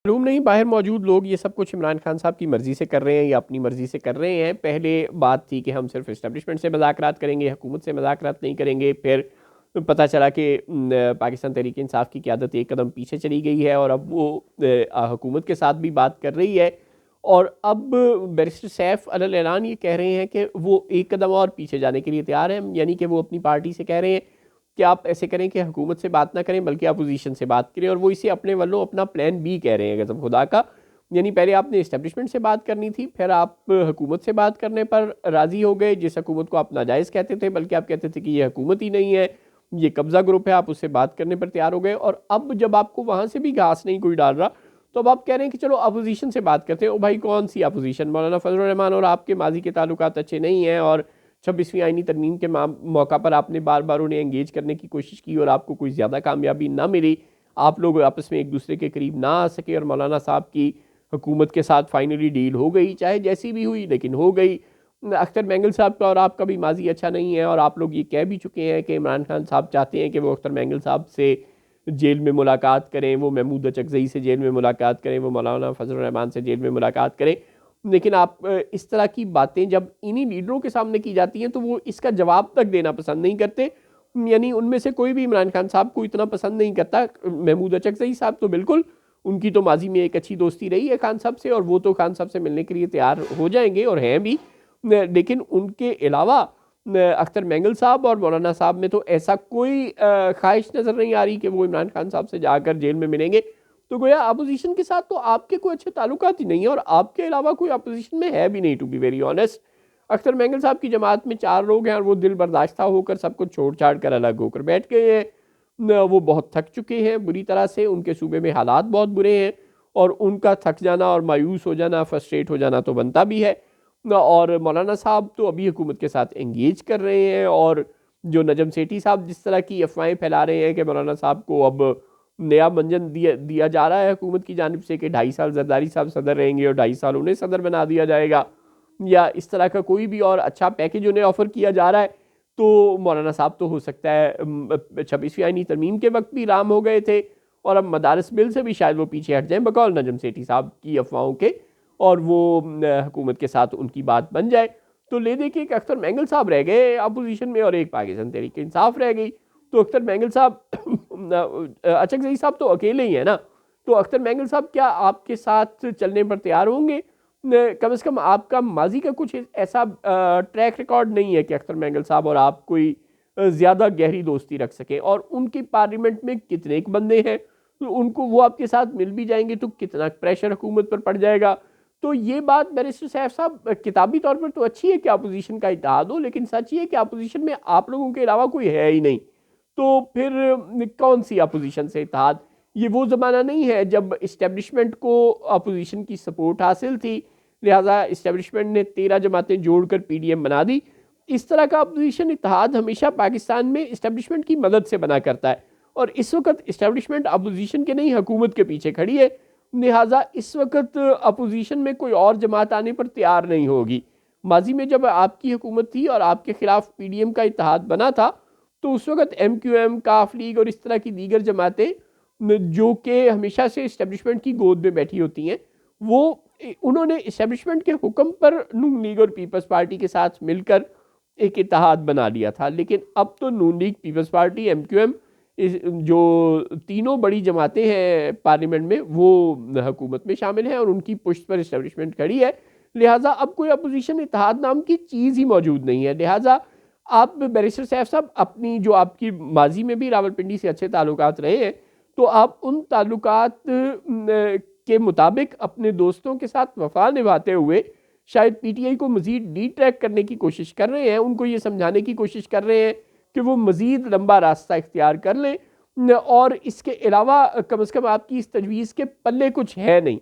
Room नहीं, बाहर मौजूद लोग ये सब कुछ इमरान खान साहब की मर्ज़ी से कर रहे हैं या अपनी मर्ज़ी से कर रहे हैं। पहले बात थी कि हम सिर्फ इस्टेब्लिशमेंट से मज़ाकरात करेंगे, हुकूमत से मज़ाकरात नहीं करेंगे। फिर पता चला कि पाकिस्तान तहरीक इंसाफ की क़यादत एक कदम पीछे चली गई है और अब वो हुकूमत के साथ भी बात कर रही है। और अब बैरिस्टर सैफ अलल ऐलान ये कह रहे हैं कि वो एक कदम और पीछे जाने के लिए तैयार हैं, यानी कि वो अपनी पार्टी से कह रहे हैं कि आप ऐसे करें कि हुकूमत से बात ना करें बल्कि अपोजिशन से बात करें। और वो इसे अपने वल्लों अपना प्लान बी कह रहे हैं, कसम खुदा का। यानी पहले आपने इस्टेब्लिशमेंट से बात करनी थी, फिर आप हुकूमत से बात करने पर राज़ी हो गए, जिस हुकूमत को आप नाजायज़ कहते थे, बल्कि आप कहते थे कि ये हुकूमत ही नहीं है, ये कब्ज़ा ग्रुप है, आप उससे बात करने पर तैयार हो गए। और अब जब आपको वहाँ से भी घास नहीं कोई डाल रहा, तो अब आप कह रहे हैं कि चलो अपोजिशन से बात करते हैं। ओ भाई, कौन सी अपोजिशन? मौलाना फजल रहमान और आपके माजी के ताल्लुकात अच्छे नहीं हैं, और 26वीं आईनी तरमीम के मौका पर आपने बार बार उन्हें एंगेज करने की कोशिश की और आपको कोई ज़्यादा कामयाबी ना मिली। आप लोग आपस में एक दूसरे के करीब ना आ सके और मौलाना साहब की हुकूमत के साथ फाइनली डील हो गई, चाहे जैसी भी हुई लेकिन हो गई। अख्तर मैंगल साहब का और आपका भी माजी अच्छा नहीं है, और आप लोग ये कह भी चुके हैं कि इमरान खान साहब चाहते हैं कि वो अख्तर मैंगल साहब से जेल में मुलाकात करें, वो महमूद अचकज़ई से जेल में मुलाकात करें, वो मौलाना फजल रहमान से जेल में मुलाकात करें। लेकिन आप इस तरह की बातें जब इन्हीं लीडरों के सामने की जाती हैं तो वो इसका जवाब तक देना पसंद नहीं करते। यानी उनमें से कोई भी इमरान खान साहब को इतना पसंद नहीं करता। महमूद अचकज़ई साहब तो बिल्कुल, उनकी तो माजी में एक अच्छी दोस्ती रही है खान साहब से, और वो तो खान साहब से मिलने के लिए तैयार हो जाएंगे और हैं भी। लेकिन उनके अलावा अख्तर मैंगल साहब और मौलाना साहब में तो ऐसा कोई ख्वाहिश नज़र नहीं आ रही कि वो इमरान खान साहब से जाकर जेल में मिलेंगे। तो गोया अपोजिशन के साथ तो आपके कोई अच्छे ताल्लुकात ही नहीं है, और आपके अलावा कोई अपोजिशन में है भी नहीं, to be very honest. Akhtar Mengal sahab की जमात में 4 लोग हैं और वो दिल बर्दाश्ता होकर सब कुछ छोड़ छाड़ कर अलग होकर बैठ गए हैं। वो बहुत थक चुके हैं बुरी तरह से, उनके सूबे में हालात बहुत बुरे हैं, और उनका थक जाना और मायूस हो जाना, फ्रस्ट्रेट हो जाना तो बनता भी है। और मौलाना साहब तो अभी हुकूमत के साथ एंगेज कर रहे हैं, और जो नजम सेठी साहब जिस तरह की अफवाहें फैला रहे हैं कि मौलाना साहब को अब नया मंजन दिया जा रहा है हुकूमत की जानिब से कि 2.5 साल जरदारी साहब सदर रहेंगे और 2.5 साल उन्हें सदर बना दिया जाएगा, या इस तरह का कोई भी और अच्छा पैकेज उन्हें ऑफर किया जा रहा है, तो मौलाना साहब तो हो सकता है 26वीं आईनी तरमीम के वक्त भी राम हो गए थे, और अब मदारस बिल से भी शायद वो पीछे हट जाएं बकौल नजम सेठी साहब की अफवाहों के, और वो हुकूमत के साथ उनकी बात बन जाए। तो ले देखिए कि अख्तर मैंगल साहब रह गए अपोजिशन में और एक पाकिस्तान तहरीक इंसाफ रह गई। तो अख्तर मैंगल साहब अचकज़ई साहब तो अकेले ही है ना, तो अख्तर मैंगल साहब क्या आपके साथ चलने पर तैयार होंगे? कम से कम आपका माजी का कुछ ऐसा ट्रैक रिकॉर्ड नहीं है कि अख्तर मैंगल साहब और आप कोई ज़्यादा गहरी दोस्ती रख सकें। और उनकी पार्लियामेंट में कितने एक बंदे हैं, तो उनको वो आपके साथ मिल भी जाएंगे तो कितना प्रेशर हुकूमत पर पड़ जाएगा। तो ये बात बैरिस्टर सैफ साहब किताबी तौर पर तो अच्छी है कि अपोजिशन का इत्तेहाद हो, लेकिन सच ये है कि अपोजिशन में आप लोगों के अलावा कोई है ही नहीं। तो फिर कौन सी अपोजिशन से इत्तेहाद? ये वो ज़माना नहीं है जब इस्टेब्लिशमेंट को अपोजिशन की सपोर्ट हासिल थी, लिहाजा इस्टेब्लिशमेंट ने 13 जमातें जोड़कर पीडीएम बना दी। इस तरह का अपोजिशन इत्तेहाद हमेशा पाकिस्तान में इस्टेब्लिशमेंट की मदद से बना करता है, और इस वक्त इस्टेब्लिशमेंट अपोजिशन के नहीं हुकूमत के पीछे खड़ी है। लिहाजा इस वक्त अपोजिशन में कोई और जमात आने पर तैयार नहीं होगी। माजी में जब आपकी हुकूमत थी और आपके खिलाफ पीडीएम का इत्तेहाद बना था, तो उस वक्त एमक्यूएम, काफ लीग और इस तरह की दीगर जमातें जो कि हमेशा से इस्टेब्लिशमेंट की गोद में बैठी होती हैं, वो उन्होंने इस्टेब्लिशमेंट के हुक्म पर नून लीग और पीपल्स पार्टी के साथ मिलकर एक इत्तेहाद बना लिया था। लेकिन अब तो नून लीग, पीपल्स पार्टी, एमक्यूएम, जो तीनों बड़ी जमातें हैं पार्लियामेंट में, वो हुकूमत में शामिल हैं और उनकी पुष्ट पर इस्टेब्लिशमेंट खड़ी है। लिहाजा अब कोई अपोजिशन इत्तेहाद नाम की चीज़ ही मौजूद नहीं है। लिहाजा आप बैरिस्टर सैफ साहब अपनी, जो आपकी माजी में भी रावलपिंडी से अच्छे ताल्लुकात रहे हैं, तो आप उन ताल्लुकात के मुताबिक अपने दोस्तों के साथ वफा निभाते हुए शायद पीटीआई को मज़ीद डिट्रैक्ट करने की कोशिश कर रहे हैं, उनको ये समझाने की कोशिश कर रहे हैं कि वो मज़ीद लंबा रास्ता इख्तियार कर लें, और इसके अलावा कम से कम आपकी इस तजवीज़ के पल्ले कुछ है नहीं।